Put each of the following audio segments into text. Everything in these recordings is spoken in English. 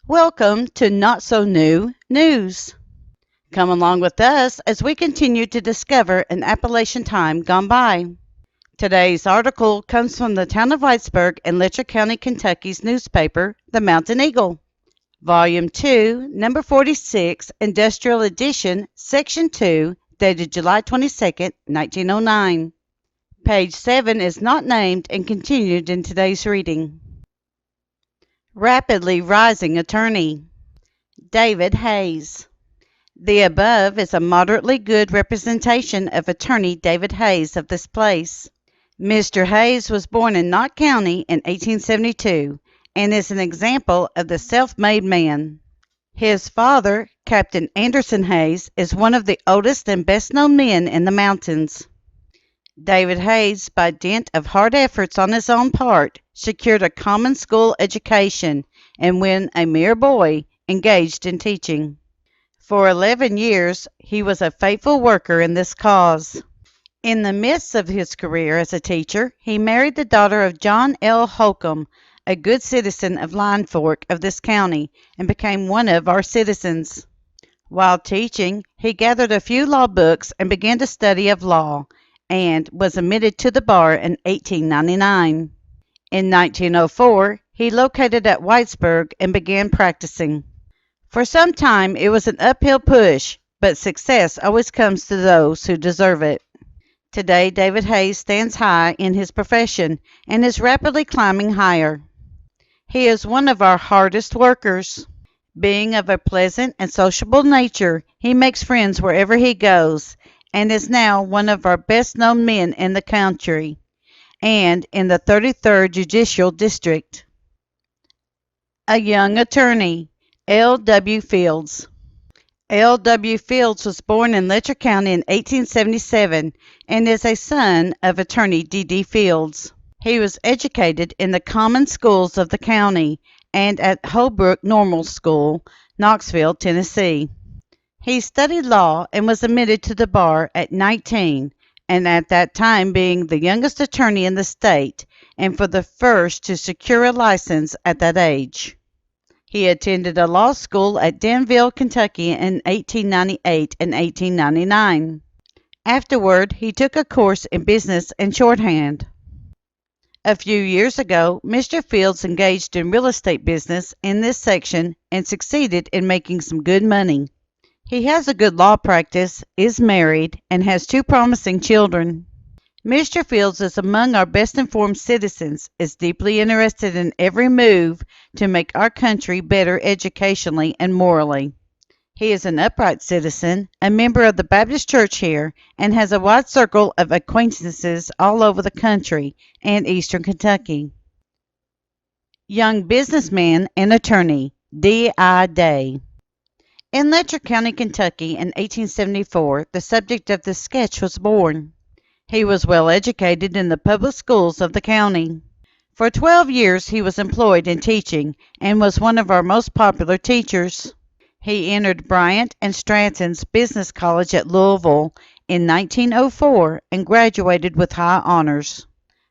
Welcome to Not So New News. Come along with us as we continue to discover an Appalachian time gone by. Today's article comes from the town of Whitesburg in Letcher County, Kentucky's newspaper, The Mountain Eagle. Volume 2, Number 46, Industrial Edition, Section 2, dated July 22, 1909. Page 7 is not named and continued in today's reading. Rapidly rising attorney, David Hayes. The above is a moderately good representation of attorney David Hayes of this place. Mr. Hayes was born in Knott County in 1872 and is an example of the self-made man. His father, Captain Anderson Hayes, is one of the oldest and best-known men in the mountains. David Hayes, by dint of hard efforts on his own part, secured a common school education and when a mere boy, engaged in teaching. For 11 years, he was a faithful worker in this cause. In the midst of his career as a teacher, he married the daughter of John L. Holcomb, a good citizen of Line Fork of this county, and became one of our citizens. While teaching, he gathered a few law books and began to study of law, and was admitted to the bar in 1899. In 1904, he located at Whitesburg and began practicing. For some time it was an uphill push, but success always comes to those who deserve it. Today David Hayes stands high in his profession and is rapidly climbing higher. He is one of our hardest workers. Being of a pleasant and sociable nature, he makes friends wherever he goes, and is now one of our best-known men in the country, and in the 33rd Judicial District. A young attorney, L. W. Fields. L. W. Fields was born in Letcher County in 1877 and is a son of attorney D. D. Fields. He was educated in the common schools of the county and at Holbrook Normal School, Knoxville, Tennessee. He studied law and was admitted to the bar at 19, and at that time being the youngest attorney in the state, and for the first to secure a license at that age. He attended a law school at Danville, Kentucky in 1898 and 1899. Afterward, he took a course in business and shorthand. A few years ago, Mr. Fields engaged in real estate business in this section and succeeded in making some good money. He has a good law practice, is married, and has 2 promising children. Mr. Fields is among our best-informed citizens, is deeply interested in every move to make our country better educationally and morally. He is an upright citizen, a member of the Baptist Church here, and has a wide circle of acquaintances all over the country and eastern Kentucky. Young businessman and attorney, D. I. Day. In Letcher County, Kentucky in 1874, the subject of this sketch was born. He was well educated in the public schools of the county. For 12 years he was employed in teaching and was one of our most popular teachers. He entered Bryant and Stratton's Business College at Louisville in 1904 and graduated with high honors.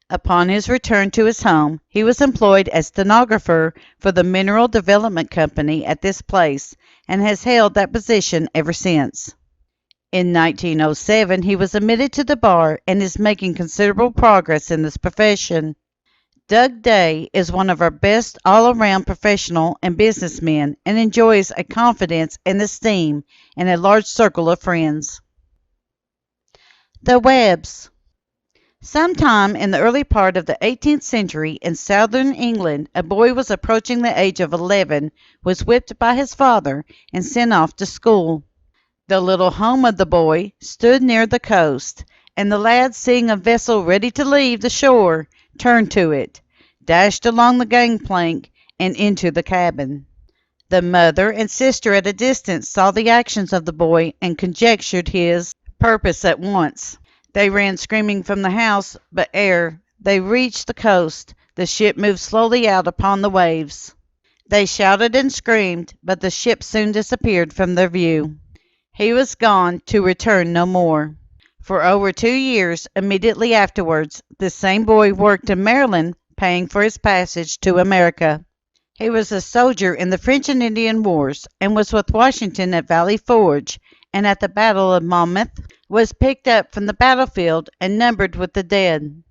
Upon his return to his home, he was employed as stenographer for the Mineral Development Company at this place and has held that position ever since. In 1907, he was admitted to the bar and is making considerable progress in this profession. Doug Day is one of our best all-around professional and businessmen and enjoys a confidence and esteem in a large circle of friends. The Webbs. Sometime in the early part of the 18th century in southern England, a boy was approaching the age of 11, was whipped by his father, and sent off to school. The little home of the boy stood near the coast, and the lad, seeing a vessel ready to leave the shore, turned to it, dashed along the gangplank, and into the cabin. The mother and sister at a distance saw the actions of the boy and conjectured his purpose at once. They ran screaming from the house, but ere they reached the coast, the ship moved slowly out upon the waves. They shouted and screamed, but the ship soon disappeared from their view. He was gone, to return no more. For over 2 years immediately afterwards, this same boy worked in Maryland, paying for his passage to America. He was a soldier in the French and Indian Wars and was with Washington at Valley Forge and at the Battle of Monmouth, was picked up from the battlefield and numbered with the dead.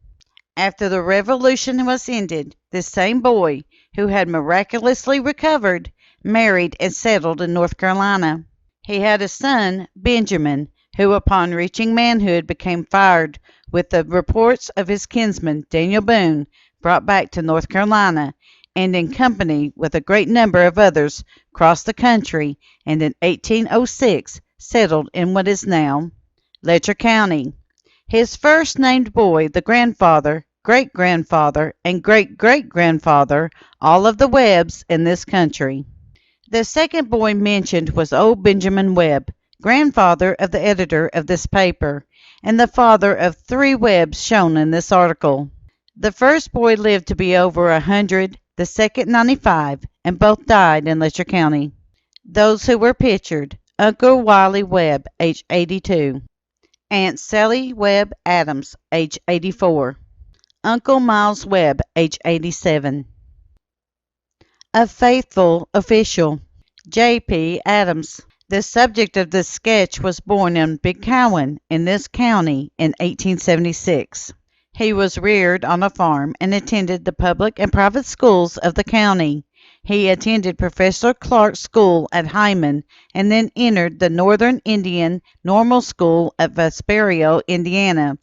After the Revolution was ended, this same boy, who had miraculously recovered, married and settled in North Carolina. He had a son, Benjamin, who upon reaching manhood became fired with the reports of his kinsman, Daniel Boone, brought back to North Carolina, and in company with a great number of others crossed the country, and in 1806 settled in what is now Letcher County. His first named boy, the grandfather, great-grandfather, and great-great-grandfather, all of the Webbs in this country. The second boy mentioned was old Benjamin Webb, grandfather of the editor of this paper, and the father of 3 Webbs shown in this article. The first boy lived to be over 100, the second 95, and both died in Letcher County. Those who were pictured: Uncle Wiley Webb, age 82. Aunt Sally Webb Adams, age 84. Uncle Miles Webb, age 87. A faithful official, J.P. Adams. The subject of this sketch was born in Big Cowan in this county in 1876. He was reared on a farm and attended the public and private schools of the county. He attended Professor Clark's School at Hyman and then entered the Northern Indian Normal School at Vesperio, Indiana,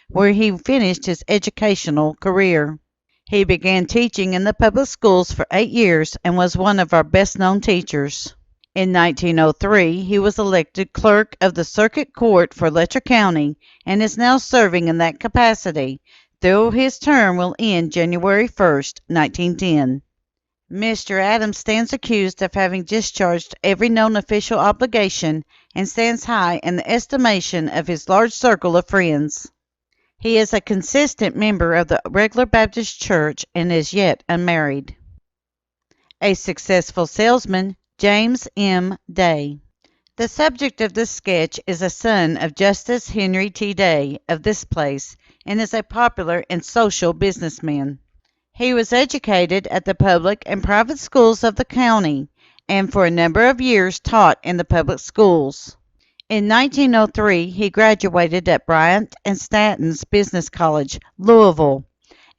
where he finished his educational career. He began teaching in the public schools for 8 years and was one of our best-known teachers. In 1903, he was elected clerk of the Circuit Court for Letcher County and is now serving in that capacity, though his term will end January 1st, 1910. Mr. Adams stands accused of having discharged every known official obligation and stands high in the estimation of his large circle of friends. He is a consistent member of the regular Baptist Church and is yet unmarried. A successful salesman, James M. Day. The subject of this sketch is a son of Justice Henry T. Day of this place and is a popular and social businessman. He was educated at the public and private schools of the county and for a number of years taught in the public schools. In 1903, he graduated at Bryant and Stanton's Business College, Louisville,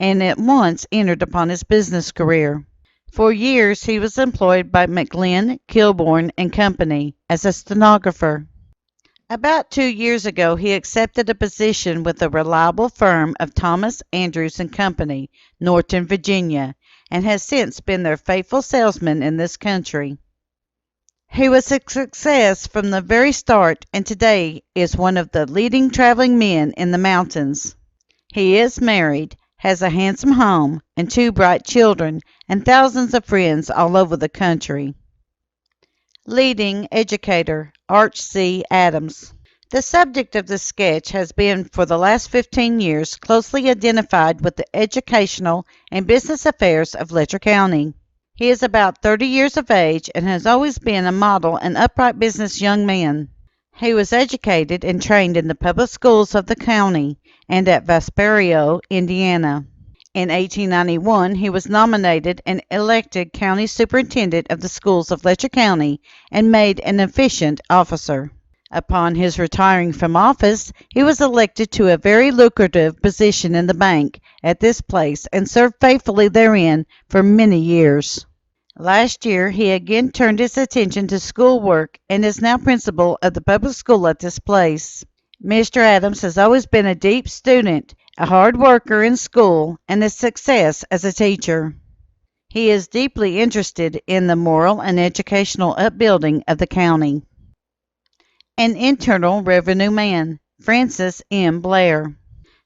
and at once entered upon his business career. For years, he was employed by McGlynn, Kilbourne and Company as a stenographer. About 2 years ago, he accepted a position with the reliable firm of Thomas Andrews and Company, Norton, Virginia, and has since been their faithful salesman in this country. He was a success from the very start and today is one of the leading traveling men in the mountains. He is married, has a handsome home and 2 bright children, and thousands of friends all over the country. Leading educator, Arch C. Adams. The subject of this sketch has been for the last 15 years closely identified with the educational and business affairs of Letcher County. He is about 30 years of age and has always been a model and upright business young man. He was educated and trained in the public schools of the county and at Vesperio, Indiana. In 1891, he was nominated and elected county superintendent of the schools of Letcher County and made an efficient officer. Upon his retiring from office, he was elected to a very lucrative position in the bank at this place and served faithfully therein for many years. Last year, he again turned his attention to schoolwork and is now principal of the public school at this place. Mr. Adams has always been a deep student, a hard worker in school, and a success as a teacher. He is deeply interested in the moral and educational upbuilding of the county. An Internal Revenue Man, Francis M. Blair.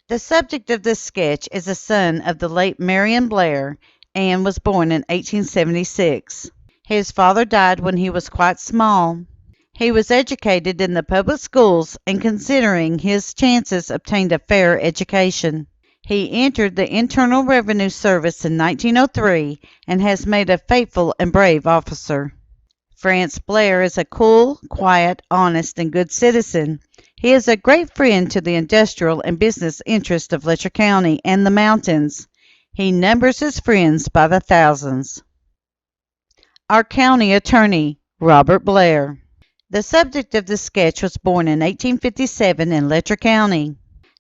The subject of this sketch is a son of the late Marion Blair and was born in 1876. His father died when he was quite small. He was educated in the public schools and considering his chances obtained a fair education. He entered the Internal Revenue Service in 1903 and has made a faithful and brave officer. France Blair is a cool, quiet, honest, and good citizen. He is a great friend to the industrial and business interests of Letcher County and the mountains. He numbers his friends by the thousands. our county attorney, Robert Blair. The subject of this sketch was born in 1857 in Letcher County.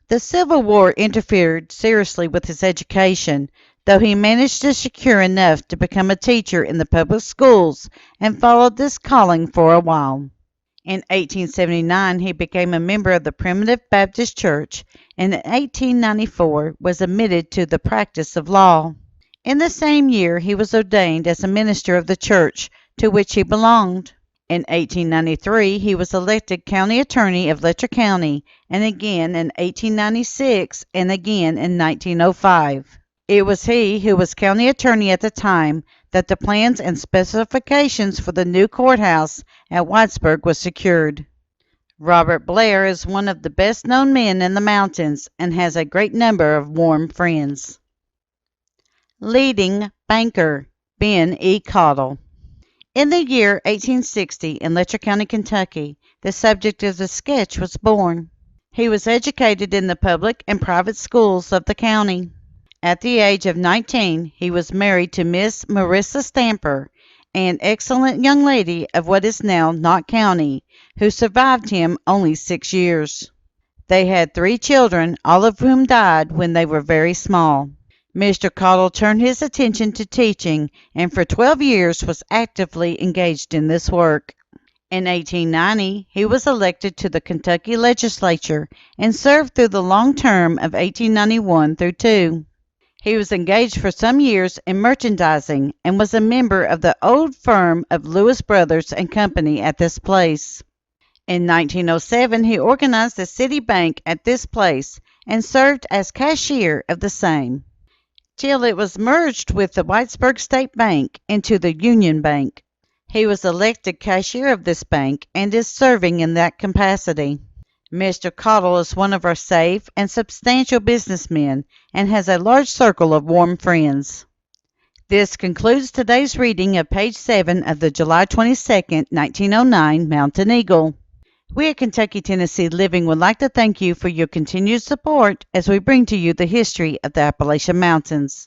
The Civil War interfered seriously with his education, though he managed to secure enough to become a teacher in the public schools and followed this calling for a while. In 1879, he became a member of the Primitive Baptist Church and in 1894 was admitted to the practice of law. In the same year, he was ordained as a minister of the church to which he belonged. In 1893, he was elected county attorney of Letcher County, and again in 1896 and again in 1905. It was he who was county attorney at the time that the plans and specifications for the new courthouse at Whitesburg was secured. Robert Blair is one of the best known men in the mountains and has a great number of warm friends. Leading banker, Ben E. Caudill. In the year 1860, in Letcher County, Kentucky, the subject of the sketch was born. He was educated in the public and private schools of the county. At the age of 19, he was married to Miss Marissa Stamper, an excellent young lady of what is now Knott County, who survived him only 6 years. They had 3 children, all of whom died when they were very small. Mr. Caudill turned his attention to teaching and for 12 years was actively engaged in this work. In 1890, he was elected to the Kentucky legislature and served through the long term of 1891 through 2. He was engaged for some years in merchandising and was a member of the old firm of Lewis Brothers and Company at this place. In 1907, he organized the city bank at this place and served as cashier of the same, till it was merged with the Whitesburg State Bank into the Union Bank. He was elected cashier of this bank and is serving in that capacity. Mr. Caudill is one of our safe and substantial businessmen and has a large circle of warm friends. This concludes today's reading of page 7 of the July 22, 1909 Mountain Eagle. We at Kentucky, Tennessee Living would like to thank you for your continued support as we bring to you the history of the Appalachian Mountains.